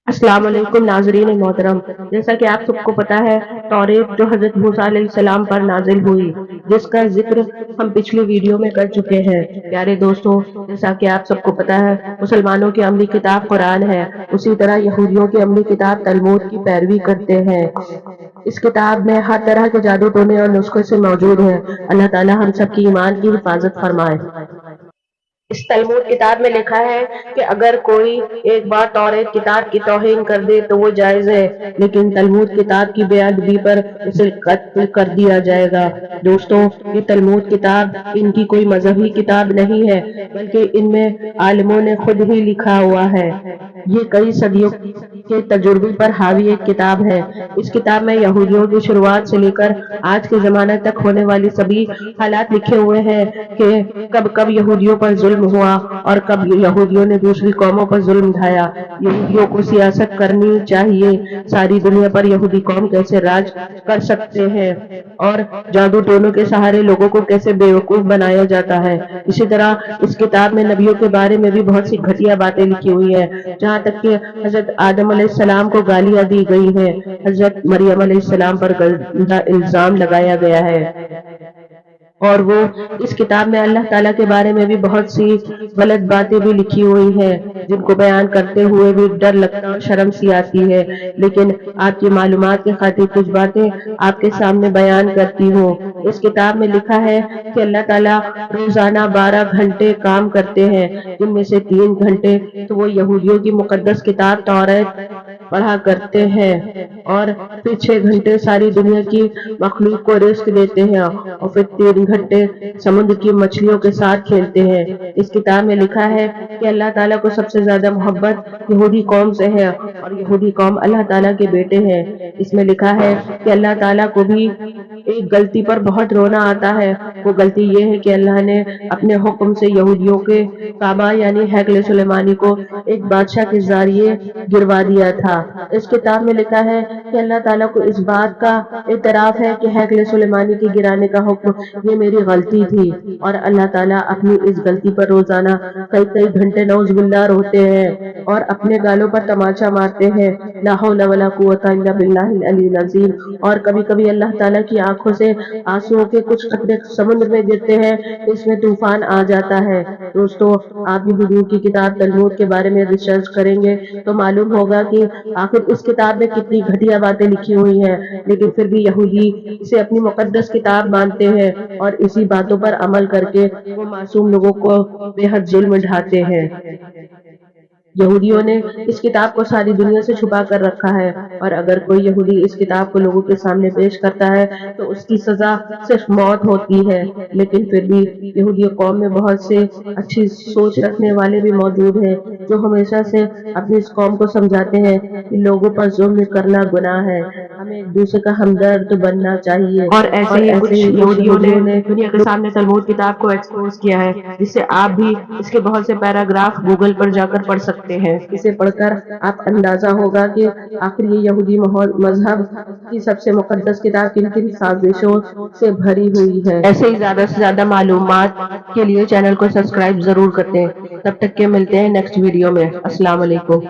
अस्सलाम वालेकुम नाजरीन मोहतरम। जैसा कि आप सबको पता है, तौरेत जो हजरत मूसा अलैहिस्सलाम पर नाजिल हुई, जिसका जिक्र हम पिछली वीडियो में कर चुके हैं। प्यारे दोस्तों, जैसा कि आप सबको पता है, मुसलमानों की अमली किताब कुरान है, उसी तरह यहूदियों की अमली किताब तलमूद की पैरवी करते हैं। इस किताब में हर तरह के जादू टोने और नुस्खे से मौजूद है। अल्लाह ताला हम सबकी ईमान की हिफाजत फरमाए। इस तलमूद किताब में लिखा है कि अगर कोई एक बार तौरेत किताब की तौहीन कर दे तो वो जायज है, लेकिन तलमूद किताब की बेअदबी पर उसे कत्ल कर दिया जाएगा। दोस्तों, ये तलमूद किताब इनकी कोई मजहबी किताब नहीं है, बल्कि इनमें आलिमों ने खुद ही लिखा हुआ है। ये कई सदियों के तजुर्बे पर हावी एक किताब है। इस किताब में यहूदियों की शुरुआत से लेकर आज के जमाने तक होने वाली सभी हालात लिखे हुए हैं कि कब कब यहूदियों पर जुल्म हुआ और कब यहूदियों ने दूसरी कौमों पर जुल्म ढाया। यहूदियों को सियासत करनी चाहिए, सारी दुनिया पर यहूदी कौम कैसे राज कर सकते हैं और जादू टोनों के सहारे लोगों को कैसे बेवकूफ बनाया जाता है। इसी तरह इस किताब में नबियों के बारे में भी बहुत सी घटिया बातें लिखी हुई है, जहाँ तक कि हजरत आदम अलैहिस्सलाम को गालियां दी गई हैं, हजरत मरियम अलैहिस्सलाम पर गंदा इल्जाम लगाया गया है। और वो इस किताब में अल्लाह ताला के बारे में भी बहुत सी गलत बातें भी लिखी हुई हैं, जिनको बयान करते हुए भी डर लगता और शर्म सी आती है। लेकिन आपकी मालूमात के खातिर कुछ बातें आपके सामने बयान करती हूँ। इस किताब में लिखा है कि अल्लाह ताला रोजाना 12 घंटे काम करते हैं, जिनमें से 3 घंटे तो वो यहूदियों की मुकद्दस किताब तौरात पढ़ा करते हैं और फिर 6 घंटे सारी दुनिया की मखलूक को रिस्क देते हैं और फिर 3 घंटे समुद्र की मछलियों के साथ खेलते हैं। इस किताब में लिखा है कि अल्लाह ताला को सबसे ज्यादा मोहब्बत यहूदी कौम से है और यहूदी कौम अल्लाह ताला के बेटे हैं। इसमें लिखा है कि अल्लाह ताला को भी एक गलती पर बहुत रोना आता है। वो गलती ये है कि अल्लाह ने अपने हुक्म से यहूदियों के काबा यानी हैकल सुलेमानी को एक बादशाह के जरिए गिरवा दिया था। इस किताब में लिखा है कि अल्लाह ताला को इस बात का इतराफ है कि हैकल सुलेमानी के गिराने का हुक्म ये मेरी गलती थी और अल्लाह ताला अपनी इस गलती पर रोजाना कई कई घंटे नौजुबिल्लाह रोते हैं और अपने गालों पर तमाचा मारते हैं। ला हौला वला कुव्वता इल्ला बिल्लाहिल अलील अज़ीम। और कभी कभी अल्लाह ताला की आंखों से आंसुओं के कुछ कतरे समुद्र में गिरते हैं, इसमें तूफान आ जाता है। दोस्तों, आप यहूदियों की किताब तलमूद के बारे में रिसर्च करेंगे तो मालूम होगा कि आखिर इस किताब में कितनी घटिया बातें लिखी हुई हैं, लेकिन फिर भी यहूदी इसे अपनी मुकद्दस किताब मानते हैं और इसी बातों पर अमल करके वो मासूम लोगों को बेहद जुल्म ढाते हैं। यहूदियों ने इस किताब को सारी दुनिया से छुपा कर रखा है और अगर कोई यहूदी इस किताब को लोगों के सामने पेश करता है तो उसकी सजा सिर्फ मौत होती है। लेकिन फिर भी यहूदी कौम में बहुत से अच्छी सोच रखने वाले भी मौजूद हैं, जो हमेशा से अपनी इस कौम को समझाते हैं कि लोगों पर जुल्म करना गुनाह है, हमें एक दूसरे का हमदर्द बनना चाहिए। और ऐसे ही कुछ यहूदियों ने दुनिया के सामने तलमूद किताब को एक्सपोज किया है, जिससे आप भी इसके बहुत से पैराग्राफ गूगल पर जाकर पढ़ सकते हैं। इसे पढ़कर आप अंदाजा होगा कि आखिर ये यहूदी मजहब की सबसे मुकद्दस किताब किन किन साजिशों से भरी हुई है। ऐसे ही ज्यादा से ज्यादा मालूमात के लिए चैनल को सब्सक्राइब जरूर करते हैं। तब तक के मिलते हैं नेक्स्ट वीडियो में। अस्सलाम वालेकुम।